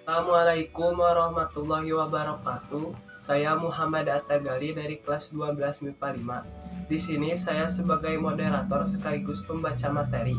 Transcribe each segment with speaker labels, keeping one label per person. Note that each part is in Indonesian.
Speaker 1: Assalamualaikum warahmatullahi wabarakatuh. Saya Muhammad At-Tagali dari kelas 12 MIPA 5. Di sini saya sebagai moderator sekaligus pembaca materi.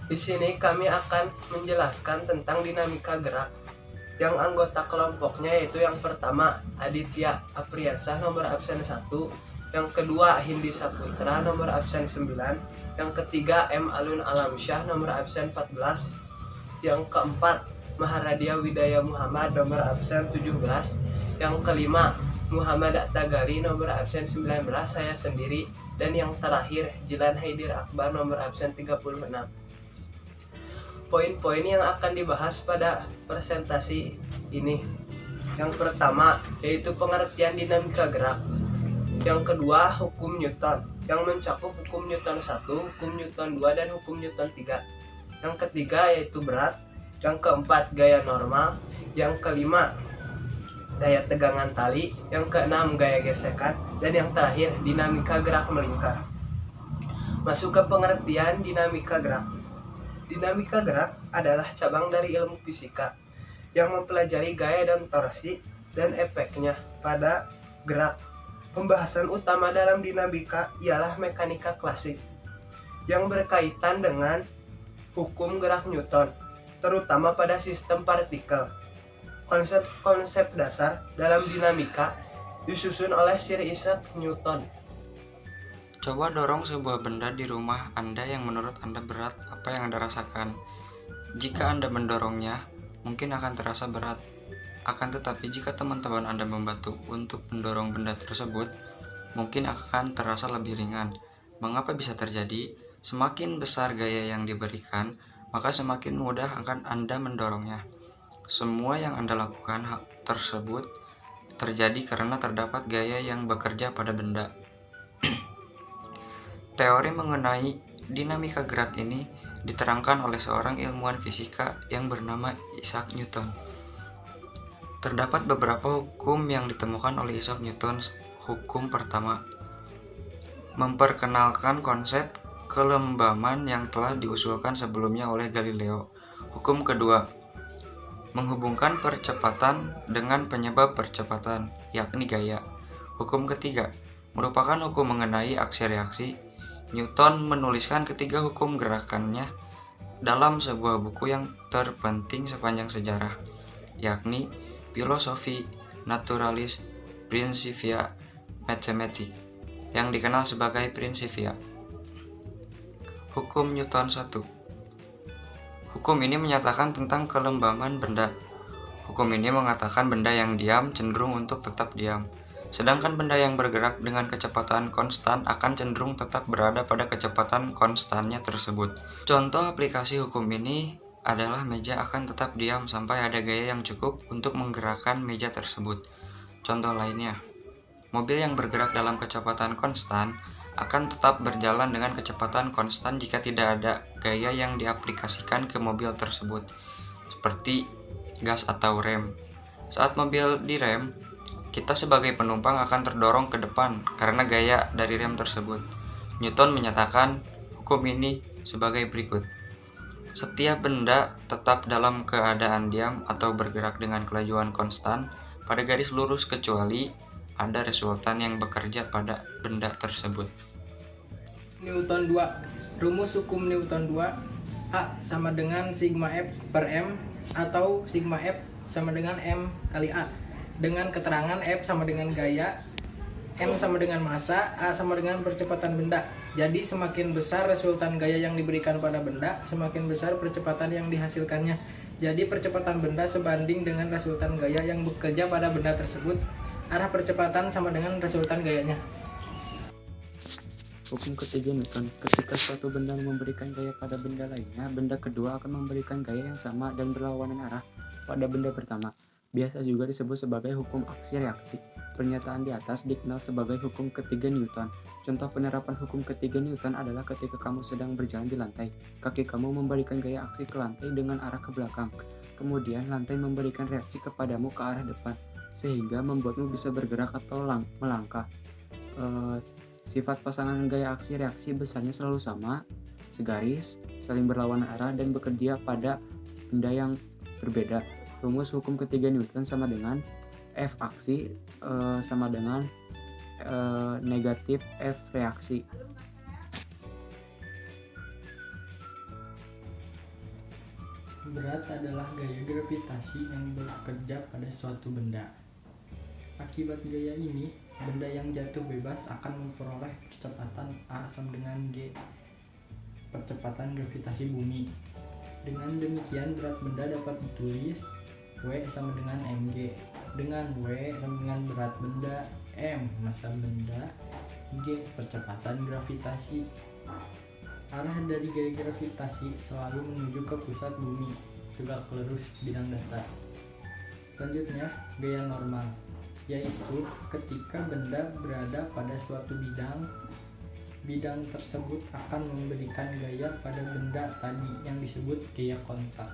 Speaker 1: Di sini kami akan menjelaskan tentang dinamika gerak. Yang anggota kelompoknya yaitu yang pertama Aditya Apriansah nomor absen 1, yang kedua Hindi Saputra nomor absen 9, yang ketiga M Alun Alamsyah nomor absen 14, yang keempat Maharadia Widaya Muhammad nomor absen 17, yang kelima Muhammad At-Tagali nomor absen 19 saya sendiri, dan yang terakhir Jilan Haidir Akbar nomor absen 36. Poin-poin yang akan dibahas pada presentasi ini. Yang pertama yaitu pengertian dinamika gerak. Yang kedua hukum Newton yang mencakup hukum Newton 1, hukum Newton 2, dan hukum Newton 3. Yang ketiga yaitu berat. Yang keempat gaya normal. Yang kelima gaya tegangan tali. Yang keenam gaya gesekan. Dan yang terakhir dinamika gerak melingkar. Masuk ke pengertian dinamika gerak. Dinamika gerak adalah cabang dari ilmu fisika yang mempelajari gaya dan torsi dan efeknya pada gerak. Pembahasan utama dalam dinamika ialah mekanika klasik yang berkaitan dengan hukum gerak Newton, terutama pada sistem partikel. Konsep-konsep dasar dalam dinamika disusun oleh Sir Isaac Newton.
Speaker 2: Coba dorong sebuah benda di rumah Anda yang menurut Anda berat. Apa yang Anda rasakan? Jika Anda mendorongnya, mungkin akan terasa berat. Akan tetapi jika teman-teman Anda membantu untuk mendorong benda tersebut, mungkin akan terasa lebih ringan. Mengapa bisa terjadi? Semakin besar gaya yang diberikan, maka semakin mudah akan Anda mendorongnya. Semua yang Anda lakukan tersebut terjadi karena terdapat gaya yang bekerja pada benda. Teori mengenai dinamika gerak ini diterangkan oleh seorang ilmuwan fisika yang bernama Isaac Newton. Terdapat beberapa hukum yang ditemukan oleh Isaac Newton. Hukum pertama, memperkenalkan konsep kelembaman yang telah diusulkan sebelumnya oleh Galileo. Hukum kedua, menghubungkan percepatan dengan penyebab percepatan, yakni gaya. Hukum ketiga, merupakan hukum mengenai aksi reaksi. Newton menuliskan ketiga hukum gerakannya dalam sebuah buku yang terpenting sepanjang sejarah, yakni Filosofi Naturalis Principia Mathematica, yang dikenal sebagai Principia. Hukum Newton 1. Hukum ini menyatakan tentang kelembaman benda. Hukum ini mengatakan benda yang diam cenderung untuk tetap diam, sedangkan benda yang bergerak dengan kecepatan konstan akan cenderung tetap berada pada kecepatan konstannya tersebut. Contoh aplikasi hukum ini adalah meja akan tetap diam sampai ada gaya yang cukup untuk menggerakkan meja tersebut. Contoh lainnya, mobil yang bergerak dalam kecepatan konstan akan tetap berjalan dengan kecepatan konstan jika tidak ada gaya yang diaplikasikan ke mobil tersebut, seperti gas atau rem. Saat mobil direm, kita sebagai penumpang akan terdorong ke depan karena gaya dari rem tersebut. Newton menyatakan hukum ini sebagai berikut. Setiap benda tetap dalam keadaan diam atau bergerak dengan kelajuan konstan pada garis lurus kecuali ada resultan yang bekerja pada benda tersebut.
Speaker 3: Newton 2. Rumus hukum Newton 2. A sama dengan sigma F per M atau sigma F sama dengan M kali A. Dengan keterangan F sama dengan gaya, M sama dengan massa, A sama dengan percepatan benda. Jadi semakin besar resultan gaya yang diberikan pada benda, semakin besar percepatan yang dihasilkannya. Jadi percepatan benda sebanding dengan resultan gaya yang bekerja pada benda tersebut. Arah percepatan sama dengan resultan gayanya.
Speaker 4: Hukum ketiga Newton, ketika suatu benda memberikan gaya pada benda lainnya, benda kedua akan memberikan gaya yang sama dan berlawanan arah pada benda pertama. Biasa juga disebut sebagai hukum aksi reaksi. Pernyataan di atas dikenal sebagai hukum ketiga Newton. Contoh penerapan hukum ketiga Newton adalah ketika kamu sedang berjalan di lantai. Kaki kamu memberikan gaya aksi ke lantai dengan arah ke belakang. Kemudian lantai memberikan reaksi kepadamu ke arah depan, sehingga membuatmu bisa bergerak atau melangkah. Sifat pasangan gaya aksi reaksi besarnya selalu sama, segaris, saling berlawanan arah, dan bekerja pada benda yang berbeda. Rumus hukum ketiga Newton sama dengan F aksi sama dengan negatif F reaksi.
Speaker 3: Berat adalah gaya gravitasi yang bekerja pada suatu benda. Akibat gaya ini, benda yang jatuh bebas akan memperoleh percepatan A sama dengan G, percepatan gravitasi bumi. Dengan demikian, berat benda dapat ditulis W sama dengan mg, dengan W sama dengan berat benda, m massa benda, g percepatan gravitasi. Arah dari gaya gravitasi selalu menuju ke pusat bumi, tegak lurus bidang datar. Selanjutnya, gaya normal, yaitu ketika benda berada pada suatu bidang tersebut akan memberikan gaya pada benda tadi yang disebut gaya kontak.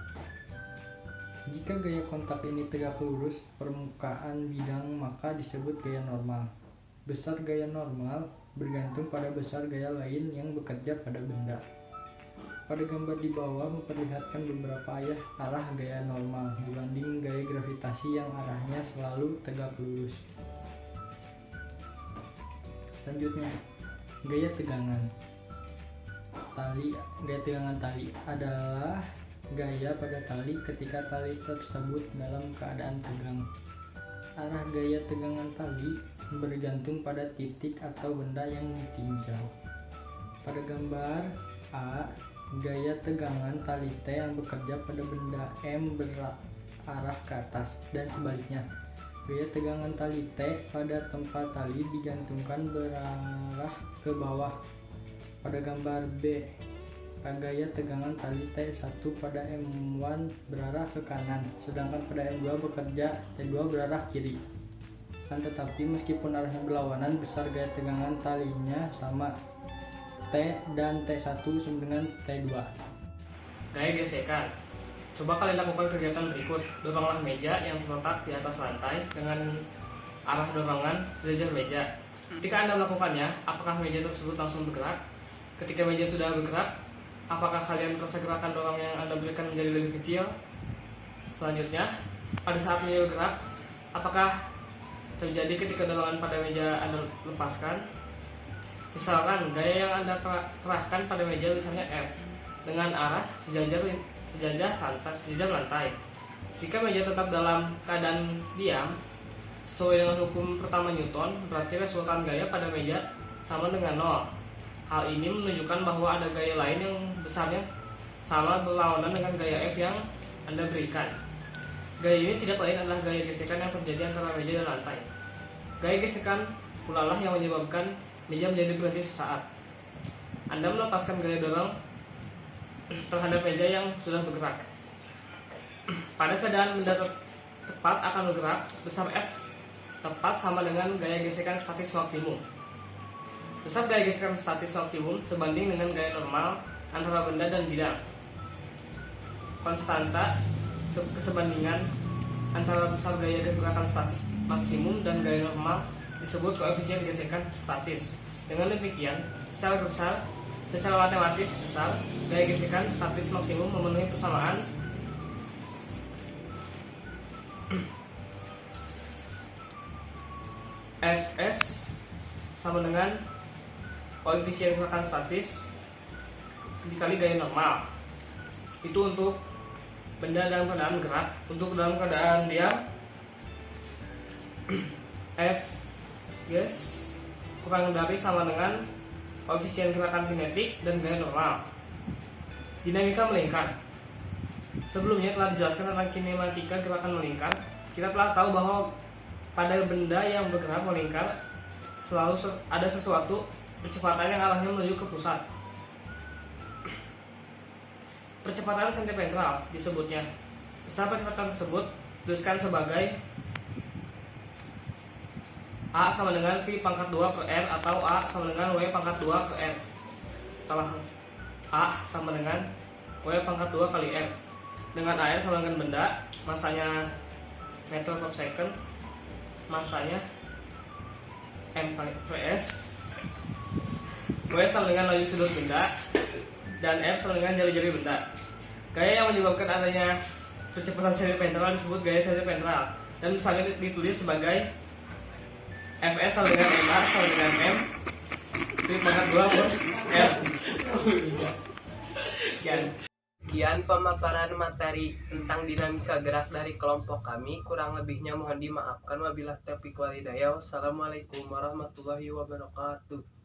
Speaker 3: Jika gaya kontak ini tegak lurus permukaan bidang, maka disebut gaya normal. Besar gaya normal bergantung pada besar gaya lain yang bekerja pada benda. Pada gambar di bawah memperlihatkan beberapa arah gaya normal dibanding gaya gravitasi yang arahnya selalu tegak lurus. Selanjutnya, gaya tegangan tali. Gaya tegangan tali adalah gaya pada tali ketika tali tersebut dalam keadaan tegang. Arah gaya tegangan tali bergantung pada titik atau benda yang ditinjau. Pada gambar A, gaya tegangan tali T yang bekerja pada benda M berarah ke atas dan sebaliknya. Gaya tegangan tali T pada tempat tali digantungkan berarah ke bawah. Pada gambar B, gaya tegangan tali T1 pada M1 berarah ke kanan, sedangkan pada M2 bekerja T2 berarah kiri. Tetapi meskipun arahnya berlawanan, besar gaya tegangan talinya sama. T dan T1 sama dengan T2.
Speaker 5: Gaya gesekan. Coba kalian lakukan kegiatan berikut. Doronglah meja yang terletak di atas lantai dengan arah dorongan sejajar meja. Ketika Anda melakukannya, apakah meja tersebut langsung bergerak? Ketika meja sudah bergerak, apakah kalian merasa gerakan dorong yang Anda berikan menjadi lebih kecil? Selanjutnya, pada saat meja bergerak, apakah terjadi ketika dorongan pada meja Anda lepaskan? Misalkan gaya yang Anda kerahkan pada meja misalnya F dengan arah sejajar lantai. Jika meja tetap dalam keadaan diam sesuai dengan hukum pertama Newton, berarti resultan gaya pada meja sama dengan 0. Hal ini menunjukkan bahwa ada gaya lain yang besarnya sama berlawanan dengan gaya F yang Anda berikan. Gaya ini tidak lain adalah gaya gesekan yang terjadi antara meja dan lantai. Gaya gesekan pula lah yang menyebabkan meja menjadi berhenti sesaat. Anda melepaskan gaya dorong terhadap meja yang sudah bergerak. Pada keadaan benda tepat akan bergerak, besar F tepat sama dengan gaya gesekan statis maksimum. Besar gaya gesekan statis maksimum sebanding dengan gaya normal antara benda dan bidang. Konstanta kesebandingan antara besar gaya gerakan statis maksimum dan gaya normal disebut koefisien gesekan statis. Dengan demikian, secara matematis besar gaya gesekan statis maksimum memenuhi persamaan Fs sama dengan koefisien gerakan statis dikali gaya normal. Itu untuk benda dalam keadaan gerak. Untuk dalam keadaan diam, F kurang dari sama dengan koefisien gerakan kinetik dan gaya normal. Dinamika melingkar. Sebelumnya telah dijelaskan tentang kinematika gerakan melingkar. Kita telah tahu bahwa pada benda yang bergerak melingkar selalu ada sesuatu percepatan yang arahnya menuju ke pusat. Percepatan sentimetral disebutnya. Besar percepatan tersebut dituliskan sebagai A sama dengan V pangkat 2 per R atau A sama dengan W pangkat 2 per R. A sama dengan W pangkat 2 kali R. Dengan AR sama dengan benda, masanya meter per second, masanya M kali PS. W sama dengan laju sudut benda, dan F sama dengan jari-jari benda. Gaya yang menyebabkan adanya percepatan seri ventral disebut gaya seri ventral dan misalnya ditulis sebagai Fs sama dengan MR sama dengan M titik pangkat 2 per R. Sekian.
Speaker 1: Sekian pemaparan materi tentang dinamika gerak dari kelompok kami. Kurang lebihnya mohon dimaafkan. Wabillahi taufiq wal hidayah. Wassalamualaikum warahmatullahi wabarakatuh.